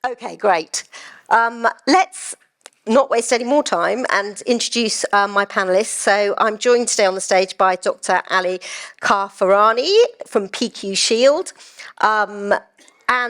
Okay, great. Let's not waste any more time and introduce my panellists. So I'm joined today on the stage by Dr. Ali Karfarani from PQ Shield, Anne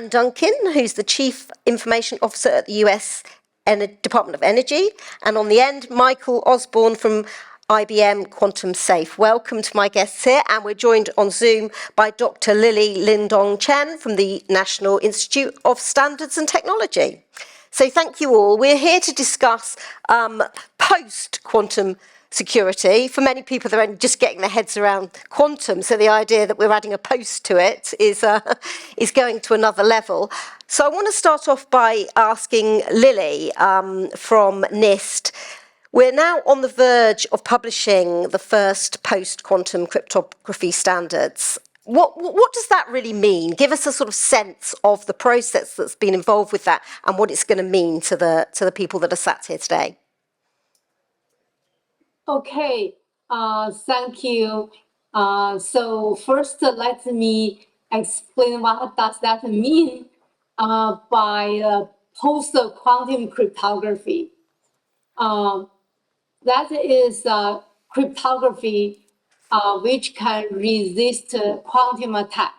Duncan, who's the Chief Information Officer at the US Department of Energy, and on the end, Michael Osborne from IBM Quantum Safe. Welcome to my guests here, and we're joined on Zoom by Dr. Lily Lindong Chen from the National Institute of Standards and Technology. So thank you all. We're here to discuss post-quantum security. For many people, they're only just getting their heads around quantum, so the idea that we're adding a post to it is going to another level. So I want to start off by asking Lily from NIST. We're now on the verge of publishing the first post-quantum cryptography standards. What does that really mean? Give us a sort of sense of the process that's been involved with that and what it's going to mean to the people that are sat here today. Okay, thank you. So first, let me explain what does that mean by post-quantum cryptography. That is cryptography which can resist quantum attack.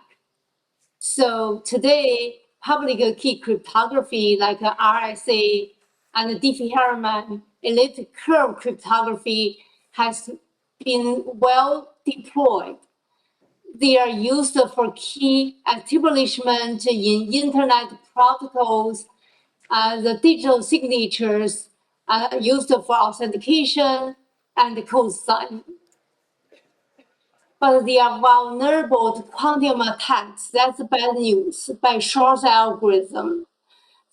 So today, public key cryptography like RSA and Diffie-Hellman elliptic curve cryptography has been well deployed. They are used for key establishment in internet protocols. The digital signatures are used for authentication and code signing. But they are vulnerable to quantum attacks. That's bad news by short algorithm.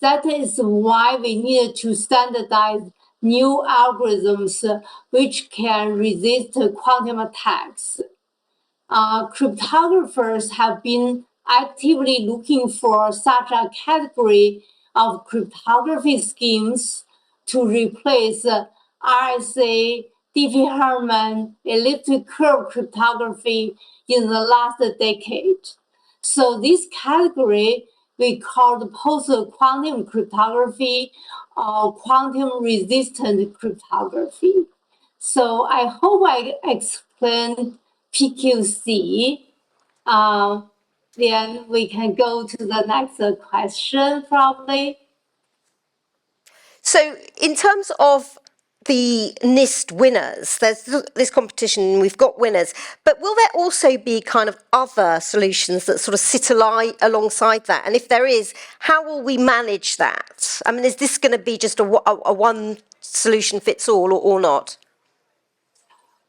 That is why we need to standardize new algorithms which can resist quantum attacks. Cryptographers have been actively looking for such a category of cryptography schemes to replace RSA, Diffie-Hellman, elliptic curve cryptography in the last decade. So this category we call post-quantum cryptography or quantum-resistant cryptography. So I hope I explained PQC. Then we can go to the next question, probably. So in terms of the NIST winners, there's this competition, we've got winners, but will there also be kind of other solutions that sort of sit alongside that? And if there is, how will we manage that? I mean, is this going to be just a one solution fits all or not?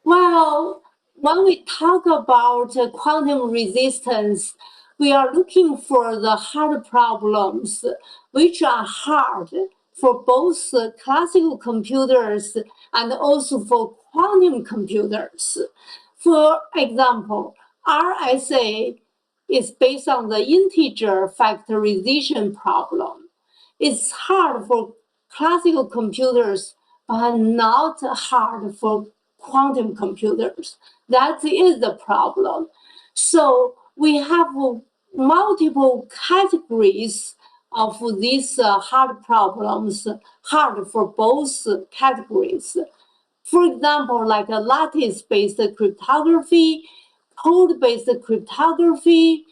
Well, when we talk about quantum resistance, we are looking for the hard problems, which are hard for both classical computers and also for quantum computers. For example, RSA is based on the integer factorization problem. It's hard for classical computers, but not hard for quantum computers. That is the problem. So we have multiple categories of these hard problems, hard for both categories. For example, like a lattice-based cryptography, code-based cryptography,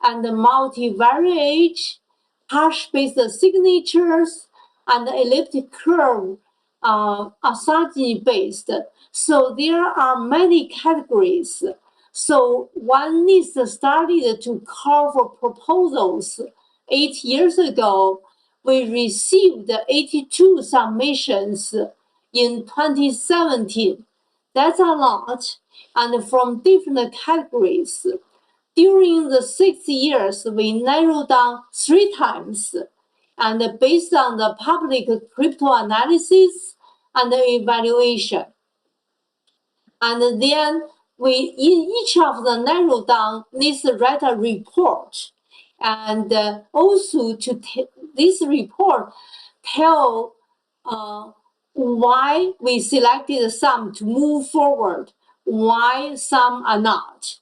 and multivariate, hash-based signatures, and elliptic curve Asagi-based. So there are many categories. So one NIST started to call for proposals 8 years ago. We received 82 submissions in 2017. That's a lot, and from different categories. During the 6 years, we narrowed down 3 times, and based on the public crypto analysis and the evaluation. And then we, in each of the narrow down, NIST write a report. And also to this report tell why we selected some to move forward, why some are not.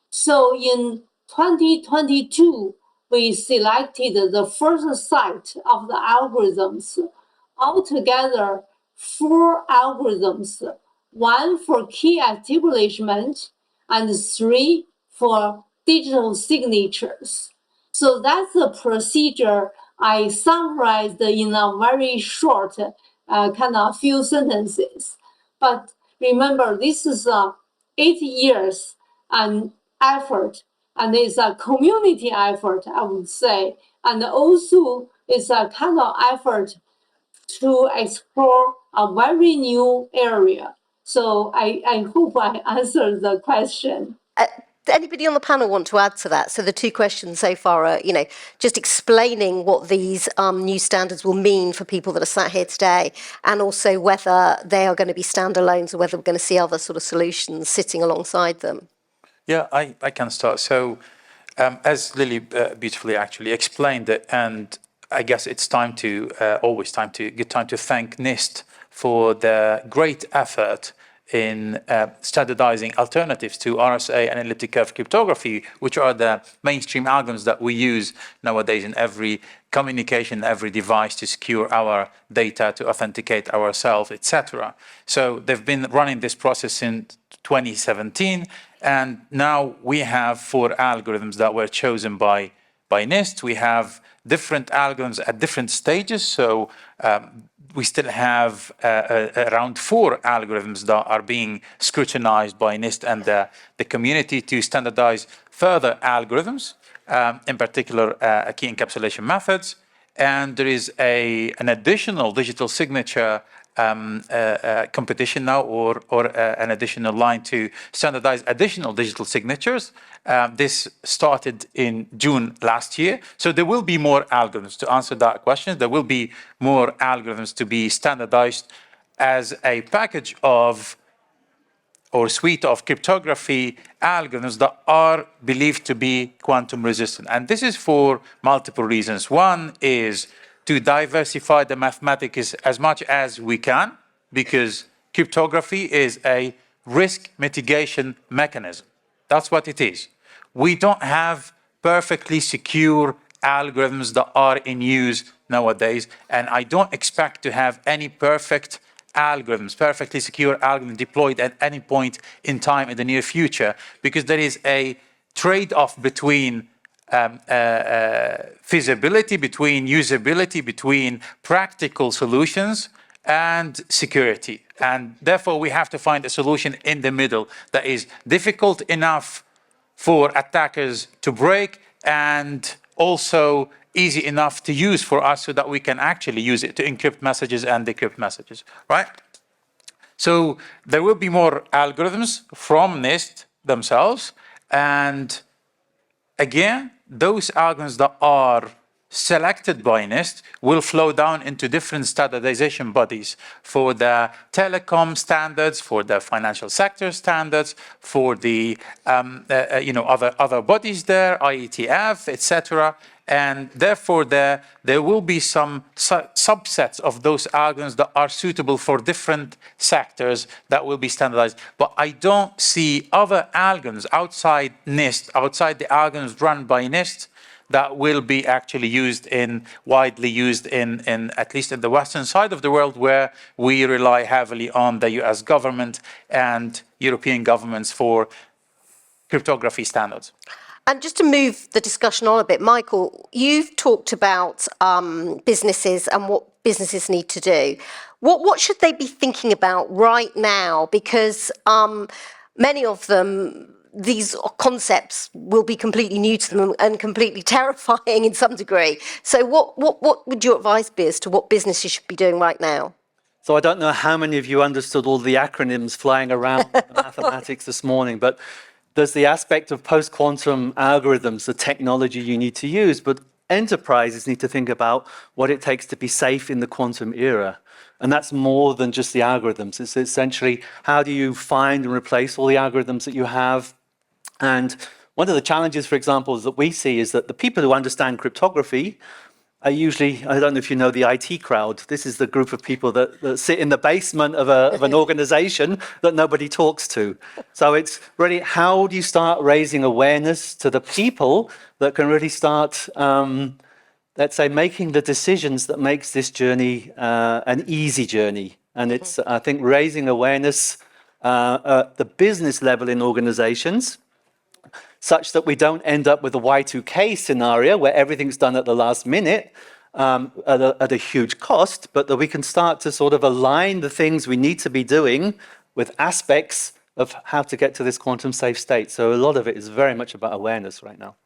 So in 2022, we selected the first set of the algorithms. Altogether, 4 algorithms, 1 for key establishment and 3 for digital signatures. So that's the procedure I summarized in a very short, kind of few sentences. But remember, this is 8 years and effort, and it's a community effort, I would say, and also it's a kind of effort to explore a very new area. So I hope I answered the question. Anybody on the panel want to add to that? So the two questions so far are, just explaining what these new standards will mean for people that are sat here today, and also whether they are going to be standalones or whether we're going to see other sort of solutions sitting alongside them. Yeah, I can start. So as Lily beautifully actually explained it, and I guess it's time to, good time to thank NIST for the great effort in standardizing alternatives to RSA and elliptic curve cryptography, which are the mainstream algorithms that we use nowadays in every communication, every device to secure our data, to authenticate ourselves, etc. So they've been running this process since 2017, and now we have 4 algorithms that were chosen by NIST. We have different algorithms at different stages, so we still have around 4 algorithms that are being scrutinized by NIST and the community to standardize further algorithms, in particular key encapsulation methods. And there is an additional digital signature competition now, or an additional line to standardize additional digital signatures. This started in June last year. So there will be more algorithms. To answer that question, there will be more algorithms to be standardized as a package of or suite of cryptography algorithms that are believed to be quantum resistant. And this is for multiple reasons. One is to diversify the mathematics as much as we can, because cryptography is a risk mitigation mechanism. That's what it is. We don't have perfectly secure algorithms that are in use nowadays, and I don't expect to have any perfectly secure algorithms deployed at any point in time in the near future, because there is a trade-off between feasibility, between usability, between practical solutions and security. And therefore, we have to find a solution in the middle that is difficult enough for attackers to break and also easy enough to use for us so that we can actually use it to encrypt messages and decrypt messages, right? So there will be more algorithms from NIST themselves. And again, those algorithms that are selected by NIST will flow down into different standardization bodies for the telecom standards, for the financial sector standards, for the other bodies there, IETF, etc. And therefore, there will be some subsets of those algorithms that are suitable for different sectors that will be standardized. But I don't see other algorithms outside NIST, outside the algorithms run by NIST, that will be actually widely used in at least in the Western side of the world, where we rely heavily on the US government and European governments for cryptography standards. And just to move the discussion on a bit, Michael, you've talked about businesses and what businesses need to do. What should they be thinking about right now? Because many of them, these concepts will be completely new to them and completely terrifying in some degree. So what would your advice be as to what businesses should be doing right now? So I don't know how many of you understood all the acronyms flying around mathematics this morning, but there's the aspect of post-quantum algorithms, the technology you need to use, but enterprises need to think about what it takes to be safe in the quantum era. And that's more than just the algorithms. It's essentially, how do you find and replace all the algorithms that you have? And one of the challenges, for example, that we see is that the people who understand cryptography I don't know if you know the IT crowd. This is the group of people that sit in the basement of an organization that nobody talks to. So it's really, how do you start raising awareness to the people that can really start, let's say, making the decisions that makes this journey an easy journey. And it's, I think, raising awareness at the business level in organizations, such that we don't end up with a Y2K scenario where everything's done at the last minute at a huge cost, but that we can start to sort of align the things we need to be doing with aspects of how to get to this quantum safe state. So a lot of it is very much about awareness right now.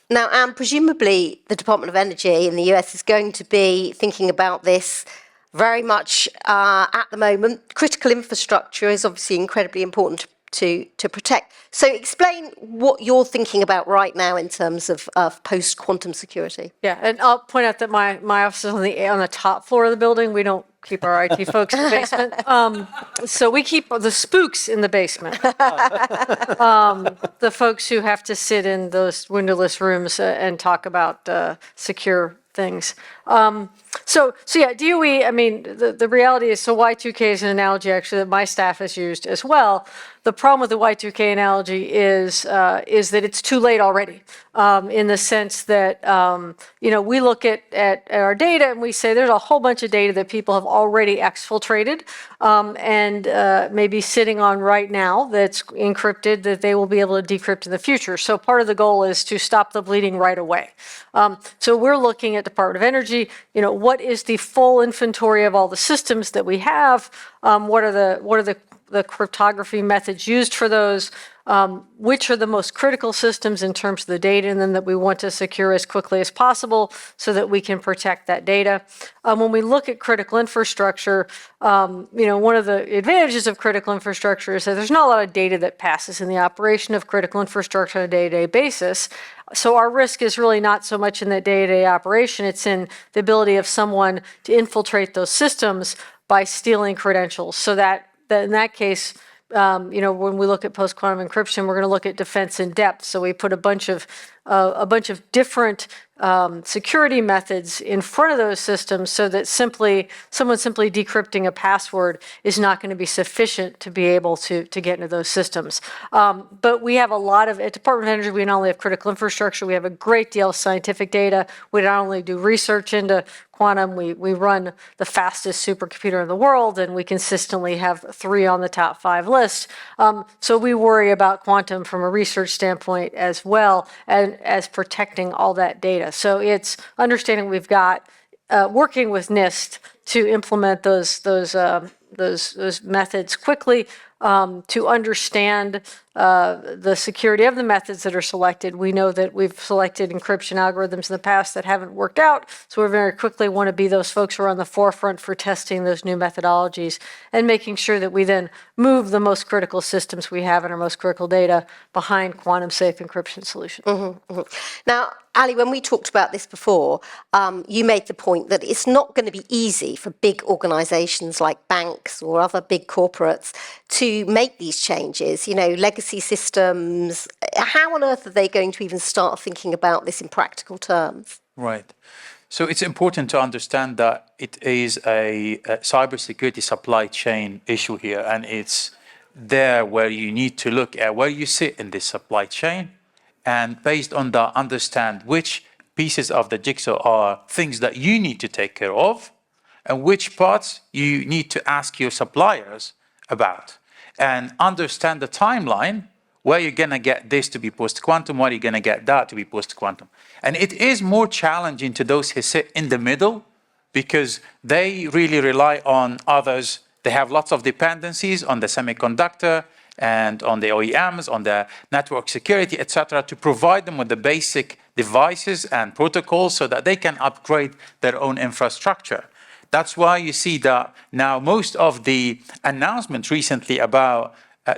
Now, Anne, presumably the Department of Energy in the US is going to be thinking about this very much at the moment. Critical infrastructure is obviously incredibly important to protect. So explain what you're thinking about right now in terms of post-quantum security. Yeah, and I'll point out that my office is on the top floor of the building. We don't keep our IT folks in the basement. So we keep the spooks in the basement. The folks who have to sit in those windowless rooms and talk about secure things. So yeah, DOE, I mean, the reality is, so Y2K is an analogy actually that my staff has used as well. The problem with the Y2K analogy is that it's too late already, in the sense that, we look at our data and we say there's a whole bunch of data that people have already exfiltrated and maybe sitting on right now that's encrypted that they will be able to decrypt in the future. So part of the goal is to stop the bleeding right away. So we're looking at Department of Energy, what is the full inventory of all the systems that we have? What are the cryptography methods used for those? Which are the most critical systems in terms of the data and then that we want to secure as quickly as possible so that we can protect that data. When we look at critical infrastructure, one of the advantages of critical infrastructure is that there's not a lot of data that passes in the operation of critical infrastructure on a day-to-day basis. So our risk is really not so much in the day-to-day operation, it's in the ability of someone to infiltrate those systems by stealing credentials. So that in that case, when we look at post-quantum encryption, we're going to look at defense in depth. So we put a bunch of different security methods in front of those systems so that someone simply decrypting a password is not going to be sufficient to be able to get into those systems. But we have a lot of, at Department of Energy, we not only have critical infrastructure, we have a great deal of scientific data. We not only do research into quantum, we run the fastest supercomputer in the world, and we consistently have 3 on the top 5 list. So we worry about quantum from a research standpoint as well, and as protecting all that data. So it's understanding we've got, working with NIST to implement those methods quickly, to understand the security of the methods that are selected. We know that we've selected encryption algorithms in the past that haven't worked out, so we very quickly want to be those folks who are on the forefront for testing those new methodologies and making sure that we then move the most critical systems we have in our most critical data behind quantum safe encryption solutions. Now, Ali, when we talked about this before, you made the point that it's not going to be easy for big organizations like banks or other big corporates to make these changes, legacy systems. How on earth are they going to even start thinking about this in practical terms? Right. So it's important to understand that it is a cybersecurity supply chain issue here, and it's there where you need to look at where you sit in this supply chain, and based on that, understand which pieces of the jigsaw are things that you need to take care of, and which parts you need to ask your suppliers about, and understand the timeline where you're going to get this to be post-quantum, where you're going to get that to be post-quantum. And it is more challenging to those who sit in the middle because they really rely on others. They have lots of dependencies on the semiconductor and on the OEMs, on the network security, etc., to provide them with the basic devices and protocols so that they can upgrade their own infrastructure. That's why you see that now most of the announcements recently about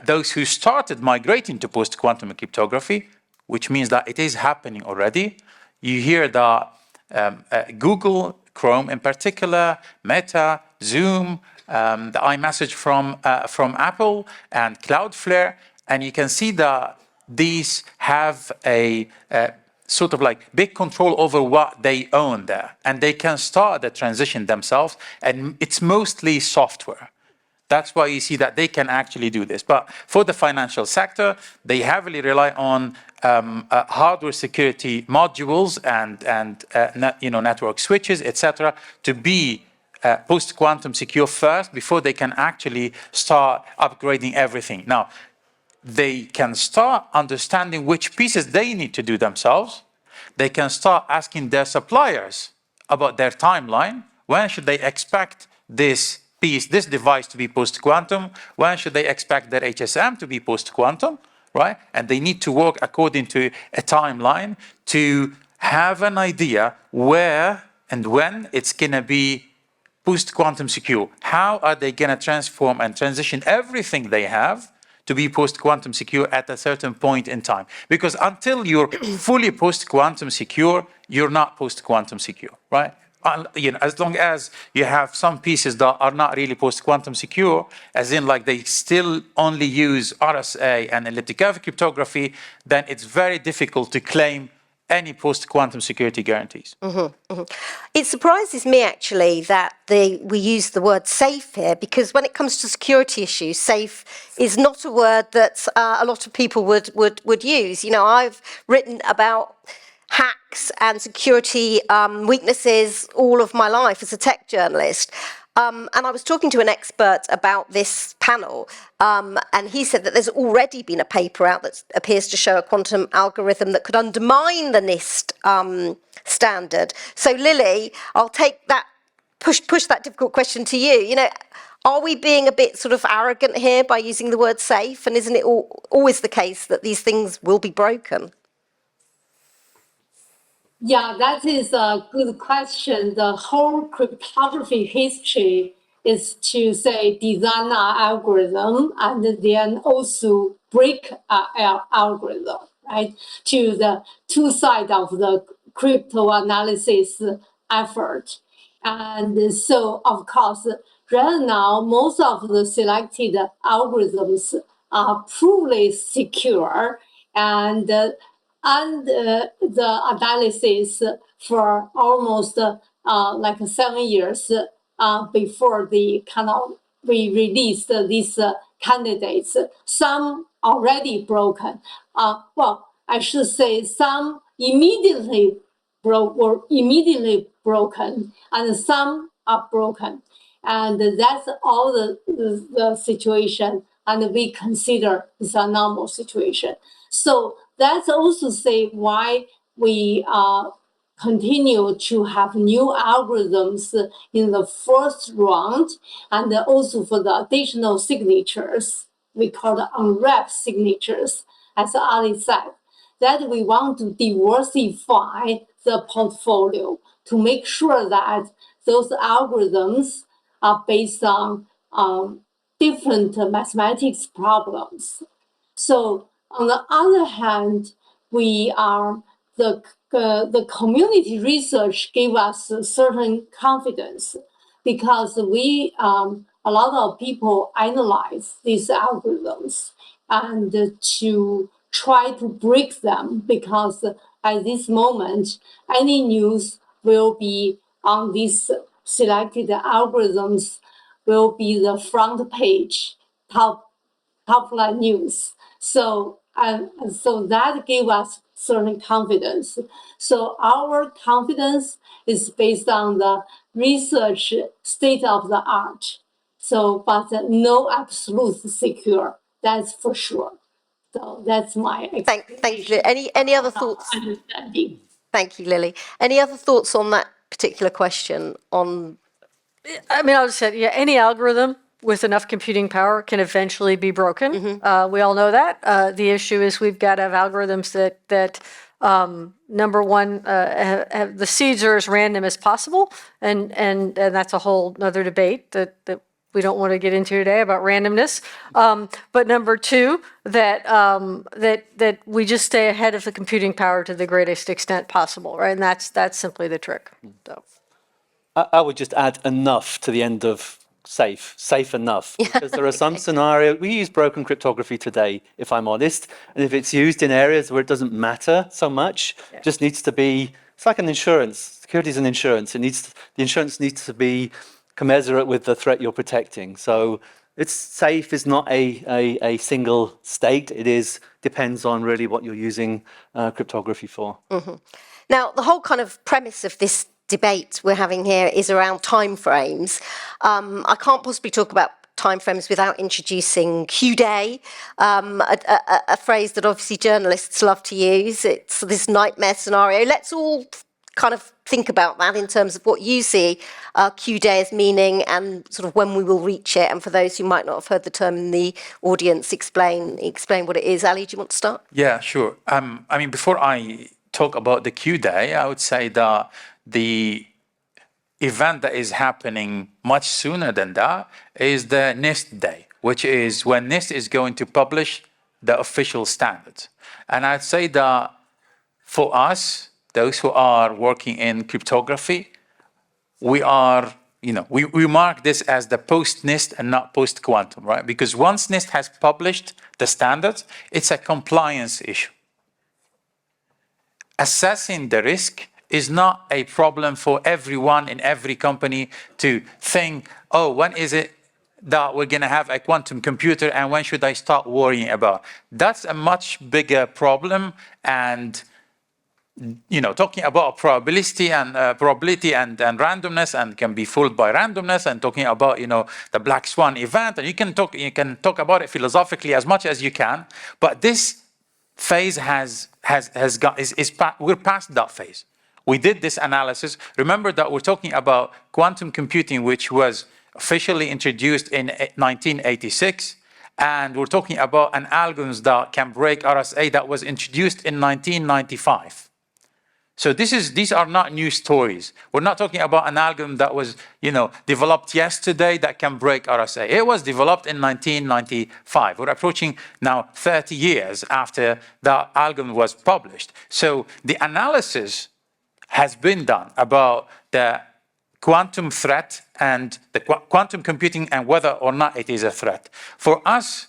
those who started migrating to post-quantum cryptography, which means that it is happening already. You hear that Google, Chrome in particular, Meta, Zoom, the iMessage from Apple, and Cloudflare, and you can see that these have a sort of like big control over what they own there, and they can start the transition themselves, and it's mostly software. That's why you see that they can actually do this. But for the financial sector, they heavily rely on hardware security modules and network switches, etc., to be post-quantum secure first before they can actually start upgrading everything. Now, they can start understanding which pieces they need to do themselves. They can start asking their suppliers about their timeline. When should they expect this piece, this device to be post-quantum? When should they expect their HSM to be post-quantum, right? And they need to work according to a timeline to have an idea where and when it's going to be post-quantum secure. How are they going to transform and transition everything they have to be post-quantum secure at a certain point in time? Because until you're fully post-quantum secure, you're not post-quantum secure, right? As long as you have some pieces that are not really post-quantum secure, as in like they still only use RSA and elliptic curve cryptography, then it's very difficult to claim any post-quantum security guarantees. It surprises me actually that we use the word safe here, because when it comes to security issues, safe is not a word that a lot of people would use. I've written about hacks and security weaknesses all of my life as a tech journalist. And I was talking to an expert about this panel, and he said that there's already been a paper out that appears to show a quantum algorithm that could undermine the NIST standard. So, Lily, I'll take that, push that difficult question to you. Are we being a bit sort of arrogant here by using the word safe? And isn't it always the case that these things will be broken? Yeah, that is a good question. The whole cryptography history is to say design an algorithm and then also break an algorithm, right? To the two sides of the cryptanalysis effort. And so, of course, right now, most of the selected algorithms are fully secure, and the analysis for almost like 7 years before we released these candidates. Some already broken. Well, I should say some were immediately broken, and some are broken. And that's all the situation, and we consider it's a normal situation. So that's also say why we continue to have new algorithms in the first round, and also for the additional signatures, we call the unwrapped signatures, as Ali said, that we want to diversify the portfolio to make sure that those algorithms are based on different mathematics problems. So on the other hand, the community research gave us a certain confidence, because a lot of people analyze these algorithms and to try to break them, because at this moment, any news will be on these selected algorithms will be the front page, top line news. So that gave us certain confidence. So our confidence is based on the research state of the art. So, but no absolute secure, that's for sure. So that's my Thank you. Any other thoughts? understanding. Thank you, Lily. Any other thoughts on that particular question? I'll just say, yeah, any algorithm with enough computing power can eventually be broken. We all know that. The issue is we've got to have algorithms that number one, have the seeds are as random as possible, and that's a whole other debate that we don't want to get into today about randomness. But number two, that we just stay ahead of the computing power to the greatest extent possible, right? And that's simply the trick. So. I would just add enough to the end of safe enough. Because there are some scenarios, we use broken cryptography today, if I'm honest, and if it's used in areas where it doesn't matter so much, just needs to be, it's like an insurance. Security is an insurance. The insurance needs to be commensurate with the threat you're protecting. So it's safe is not a single state. Depends on really what you're using cryptography for. Now, the whole kind of premise of this debate we're having here is around timeframes. I can't possibly talk about timeframes without introducing Q-Day, a phrase that obviously journalists love to use. It's this nightmare scenario. Let's all kind of think about that in terms of what you see Q-Day as meaning and sort of when we will reach it. And for those who might not have heard the term in the audience, explain what it is. Ali, do you want to start? Yeah, sure. I mean, before I talk about the Q-Day, I would say that the event that is happening much sooner than that is the NIST Day, which is when NIST is going to publish the official standards. And I'd say that for us, those who are working in cryptography, we are, we mark this as the post-NIST and not post-quantum, right? Because once NIST has published the standards, it's a compliance issue. Assessing the risk is not a problem for everyone in every company to think, oh, when is it that we're going to have a quantum computer and when should I start worrying about? That's a much bigger problem. And, talking about probability and randomness and can be fooled by randomness and talking about, the black swan event. And you can talk about it philosophically as much as you can. But this phase we're past that phase. We did this analysis. Remember that we're talking about quantum computing, which was officially introduced in 1986. And we're talking about an algorithm that can break RSA that was introduced in 1995. So these are not new stories. We're not talking about an algorithm that was, developed yesterday that can break RSA. It was developed in 1995. We're approaching now 30 years after that algorithm was published. So the analysis has been done about the quantum threat and the quantum computing and whether or not it is a threat. For us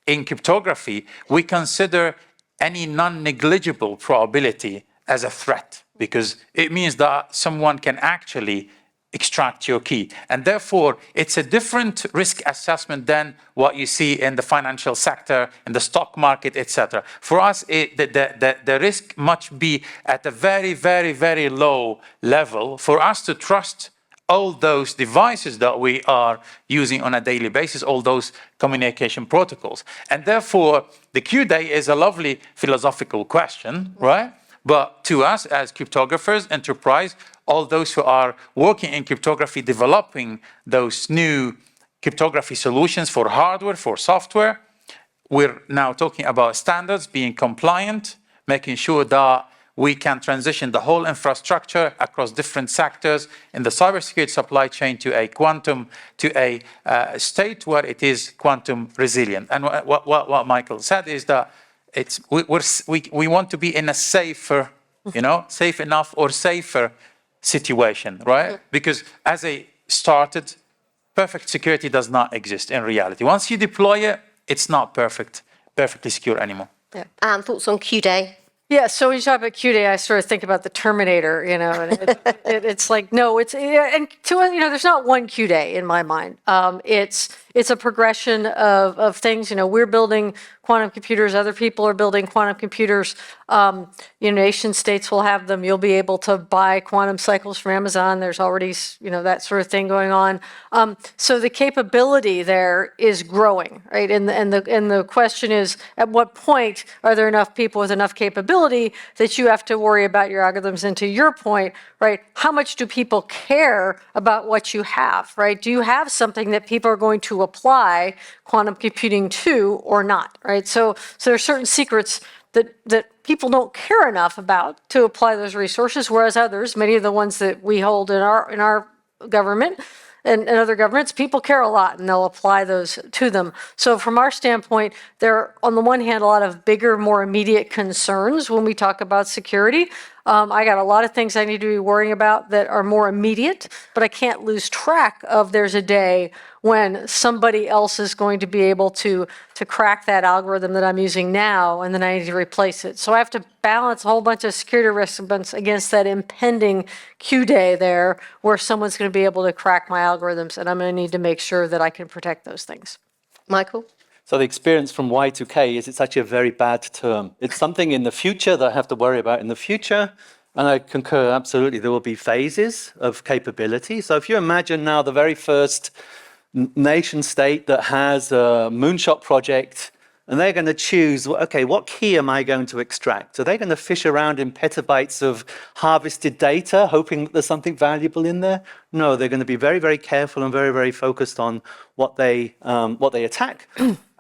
in cryptography, we consider any non-negligible probability as a threat because it means that someone can actually extract your key. And therefore, it's a different risk assessment than what you see in the financial sector, in the stock market, etc. For us, the risk must be at a very, very, very low level for us to trust all those devices that we are using on a daily basis, all those communication protocols. And therefore, the Q-Day is a lovely philosophical question, right? But to us as cryptographers, enterprise, all those who are working in cryptography, developing those new cryptography solutions for hardware, for software, we're now talking about standards, being compliant, making sure that we can transition the whole infrastructure across different sectors in the cybersecurity supply chain to a quantum, to a state where it is quantum resilient. And what Michael said is that we want to be in a safer, safe enough or safer situation, right? Because as I started, perfect security does not exist in reality. Once you deploy it, it's not perfectly secure anymore. Yeah. Anne, thoughts on Q-Day? Yeah, so when you talk about Q-Day, I sort of think about the Terminator, and it's like, no, and to us, there's not one Q-Day in my mind. It's a progression of things. We're building quantum computers. Other people are building quantum computers. Nation states will have them. You'll be able to buy quantum cycles from Amazon. There's already, that sort of thing going on. So the capability there is growing, right? And the question is, at what point are there enough people with enough capability that you have to worry about your algorithms? And to your point, right, how much do people care about what you have, right? Do you have something that people are going to apply quantum computing to or not, right? So there are certain secrets that people don't care enough about to apply those resources, whereas others, many of the ones that we hold in our government and other governments, people care a lot and they'll apply those to them. So from our standpoint, there are, on the one hand, a lot of bigger, more immediate concerns when we talk about security. I got a lot of things I need to be worrying about that are more immediate, but I can't lose track of there's a day when somebody else is going to be able to crack that algorithm that I'm using now, and then I need to replace it. So I have to balance a whole bunch of security risks against that impending Q day there, where someone's going to be able to crack my algorithms, and I'm going to need to make sure that I can protect those things. Michael? So the experience from Y2K is it's actually a very bad term. It's something in the future that I have to worry about in the future. And I concur, absolutely, there will be phases of capability. So if you imagine now the very first nation state that has a moonshot project, and they're going to choose, okay, what key am I going to extract? Are they going to fish around in petabytes of harvested data, hoping that there's something valuable in there? No, they're going to be very, very careful and very, very focused on what they attack.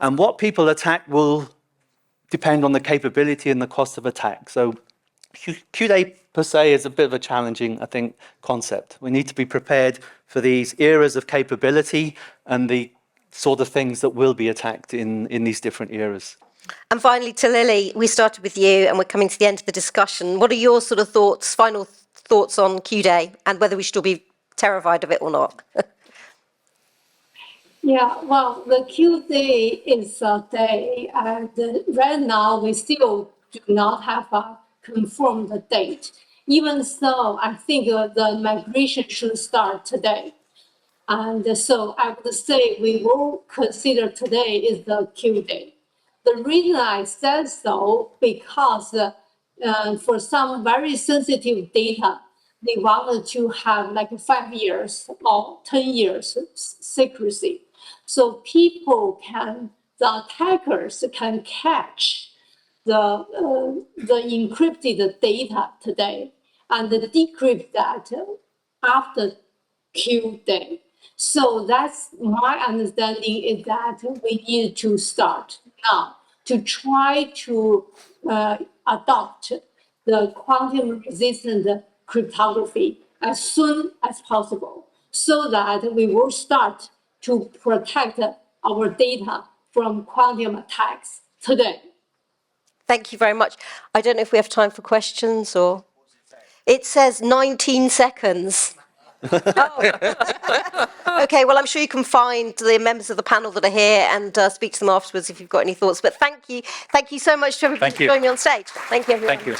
And what people attack will depend on the capability and the cost of attack. So Q-Day per se is a bit of a challenging, I think, concept. We need to be prepared for these eras of capability and the sort of things that will be attacked in these different eras. And finally, to Lily, we started with you and we're coming to the end of the discussion. What are your sort of thoughts, final thoughts on Q-Day and whether we should all be terrified of it or not? Yeah, well, the Q day is a day, and right now we still do not have a confirmed date. Even so, I think the migration should start today. And so I would say we will consider today is the Q day. The reason I said so, because for some very sensitive data, they wanted to have like 5 years or 10 years secrecy. So the attackers can catch the encrypted data today and decrypt that after Q day. So that's my understanding is that we need to start now to try to adopt the quantum resistant cryptography as soon as possible so that we will start to protect our data from quantum attacks today. Thank you very much. I don't know if we have time for questions or... It says 19 seconds. Okay, well, I'm sure you can find the members of the panel that are here and speak to them afterwards if you've got any thoughts. But thank you so much to everybody for joining me on stage. Thank you, everyone. Thank you.